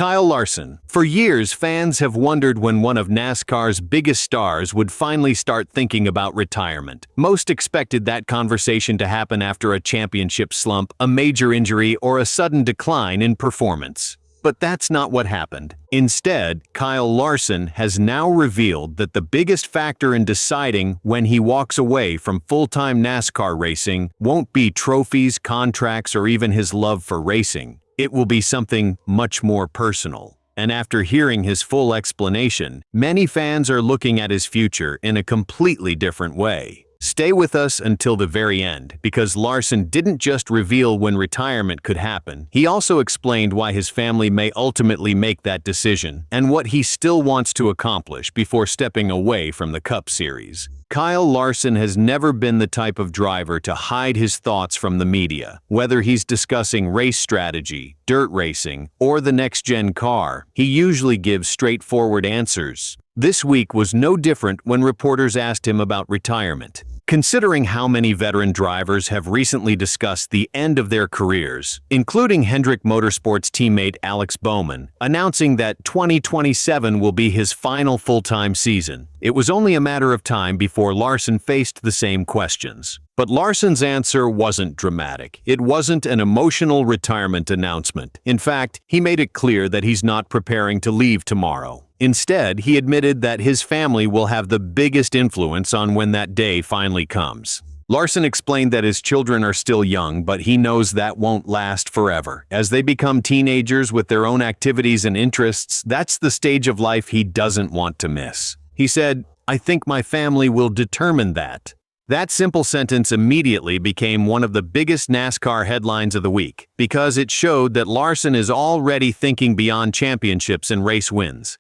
Kyle Larson. For years, fans have wondered when one of NASCAR's biggest stars would finally start thinking about retirement. Most expected that conversation to happen after a championship slump, a major injury, or a sudden decline in performance. But that's not what happened. Instead, Kyle Larson has now revealed that the biggest factor in deciding when he walks away from full-time NASCAR racing won't be trophies, contracts, or even his love for racing. It will be something much more personal. And after hearing his full explanation, many fans are looking at his future in a completely different way. Stay with us until the very end, because Larson didn't just reveal when retirement could happen. He also explained why his family may ultimately make that decision and what he still wants to accomplish before stepping away from the Cup Series. Kyle Larson has never been the type of driver to hide his thoughts from the media. Whether he's discussing race strategy, dirt racing, or the next-gen car, he usually gives straightforward answers. This week was no different when reporters asked him about retirement. Considering how many veteran drivers have recently discussed the end of their careers, including Hendrick Motorsports teammate Alex Bowman, announcing that 2027 will be his final full-time season, it was only a matter of time before Larson faced the same questions. But Larson's answer wasn't dramatic. It wasn't an emotional retirement announcement. In fact, he made it clear that he's not preparing to leave tomorrow. Instead, he admitted that his family will have the biggest influence on when that day finally comes. Larson explained that his children are still young, but he knows that won't last forever. As they become teenagers with their own activities and interests, that's the stage of life he doesn't want to miss. He said, "I think my family will determine that." That simple sentence immediately became one of the biggest NASCAR headlines of the week, because it showed that Larson is already thinking beyond championships and race wins.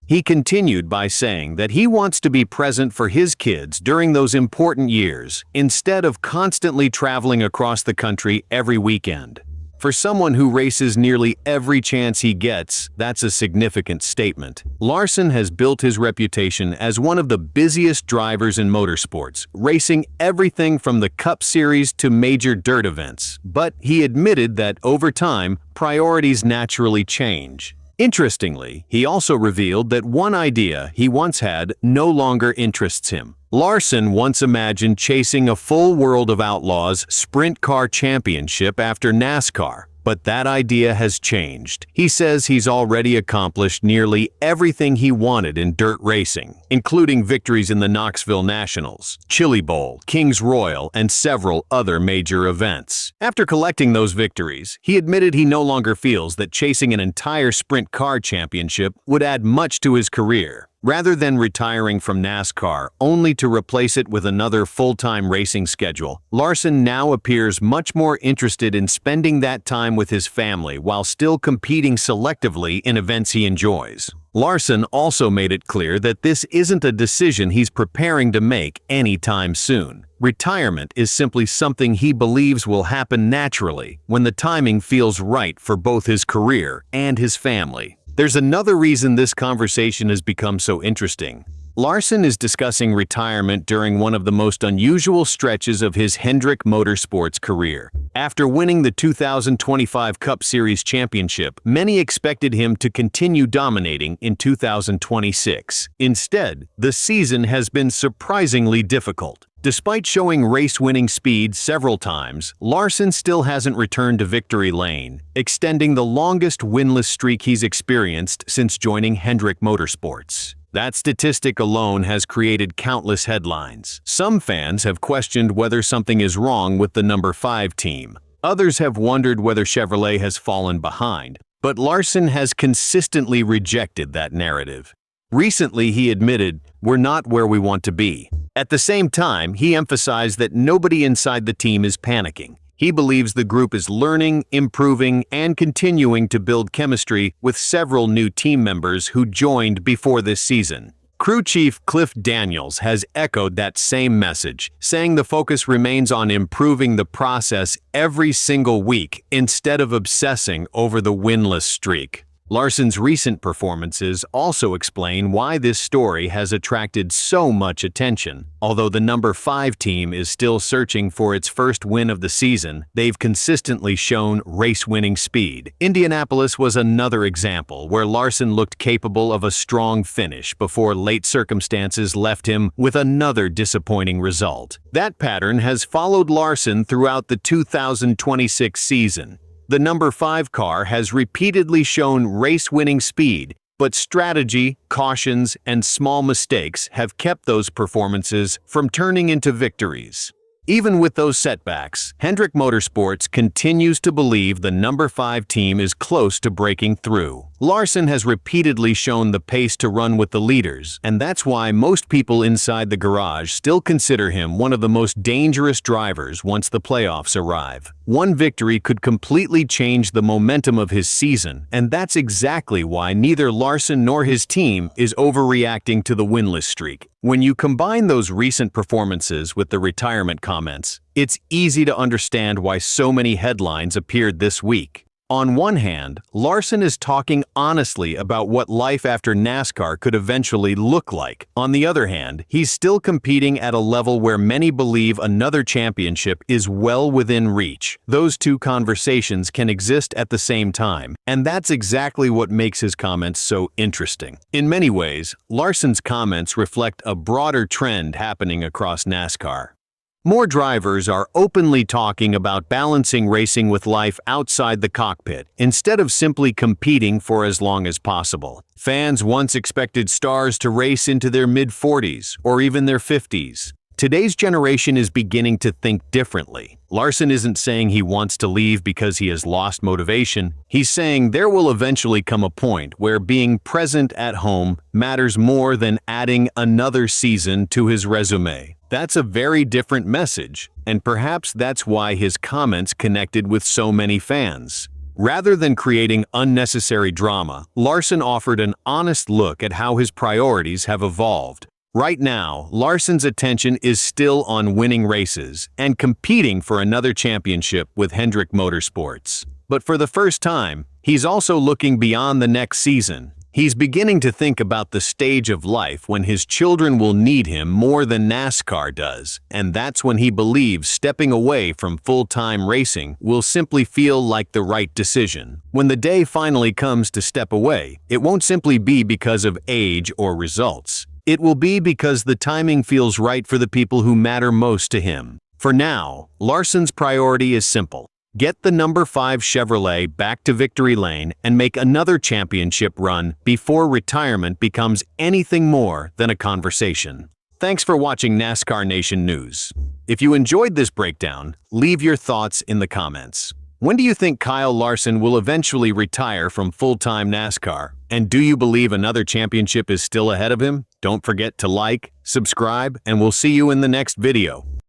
He continued by saying that he wants to be present for his kids during those important years, instead of constantly traveling across the country every weekend. For someone who races nearly every chance he gets, that's a significant statement. Larson has built his reputation as one of the busiest drivers in motorsports, racing everything from the Cup Series to major dirt events. But he admitted that over time, priorities naturally change. Interestingly, he also revealed that one idea he once had no longer interests him. Larson once imagined chasing a full World of Outlaws sprint car championship after NASCAR, but that idea has changed. He says he's already accomplished nearly everything he wanted in dirt racing, including victories in the Knoxville Nationals, Chili Bowl, Kings Royal, and several other major events. After collecting those victories, he admitted he no longer feels that chasing an entire sprint car championship would add much to his career. Rather than retiring from NASCAR only to replace it with another full-time racing schedule, Larson now appears much more interested in spending that time with his family while still competing selectively in events he enjoys. Larson also made it clear that this isn't a decision he's preparing to make anytime soon. Retirement is simply something he believes will happen naturally when the timing feels right for both his career and his family. There's another reason this conversation has become so interesting. Larson is discussing retirement during one of the most unusual stretches of his Hendrick Motorsports career. After winning the 2025 Cup Series championship, many expected him to continue dominating in 2026. Instead, the season has been surprisingly difficult. Despite showing race-winning speed several times, Larson still hasn't returned to victory lane, extending the longest winless streak he's experienced since joining Hendrick Motorsports. That statistic alone has created countless headlines. Some fans have questioned whether something is wrong with the number 5 team. Others have wondered whether Chevrolet has fallen behind, but Larson has consistently rejected that narrative. Recently, he admitted, "We're not where we want to be." At the same time, he emphasized that nobody inside the team is panicking. He believes the group is learning, improving, and continuing to build chemistry with several new team members who joined before this season. Crew Chief Cliff Daniels has echoed that same message, saying the focus remains on improving the process every single week instead of obsessing over the winless streak. Larson's recent performances also explain why this story has attracted so much attention. Although the number 5 team is still searching for its first win of the season, they've consistently shown race-winning speed. Indianapolis was another example where Larson looked capable of a strong finish before late circumstances left him with another disappointing result. That pattern has followed Larson throughout the 2026 season. The number 5 car has repeatedly shown race-winning speed, but strategy, cautions, and small mistakes have kept those performances from turning into victories. Even with those setbacks, Hendrick Motorsports continues to believe the number 5 team is close to breaking through. Larson has repeatedly shown the pace to run with the leaders, and that's why most people inside the garage still consider him one of the most dangerous drivers once the playoffs arrive. One victory could completely change the momentum of his season, and that's exactly why neither Larson nor his team is overreacting to the winless streak. When you combine those recent performances with the retirement comments, it's easy to understand why so many headlines appeared this week. On one hand, Larson is talking honestly about what life after NASCAR could eventually look like. On the other hand, he's still competing at a level where many believe another championship is well within reach. Those two conversations can exist at the same time, and that's exactly what makes his comments so interesting. In many ways, Larson's comments reflect a broader trend happening across NASCAR. More drivers are openly talking about balancing racing with life outside the cockpit, instead of simply competing for as long as possible. Fans once expected stars to race into their mid-40s or even their 50s. Today's generation is beginning to think differently. Larson isn't saying he wants to leave because he has lost motivation. He's saying there will eventually come a point where being present at home matters more than adding another season to his resume. That's a very different message, and perhaps that's why his comments connected with so many fans. Rather than creating unnecessary drama, Larson offered an honest look at how his priorities have evolved. Right now, Larson's attention is still on winning races and competing for another championship with Hendrick Motorsports. But for the first time, he's also looking beyond the next season. He's beginning to think about the stage of life when his children will need him more than NASCAR does, and that's when he believes stepping away from full-time racing will simply feel like the right decision. When the day finally comes to step away, it won't simply be because of age or results. It will be because the timing feels right for the people who matter most to him. For now, Larson's priority is simple. Get the number 5 Chevrolet back to victory lane and make another championship run before retirement becomes anything more than a conversation. Thanks for watching NASCAR Nation News. If you enjoyed this breakdown, leave your thoughts in the comments. When do you think Kyle Larson will eventually retire from full-time NASCAR? And do you believe another championship is still ahead of him? Don't forget to like, subscribe, and we'll see you in the next video.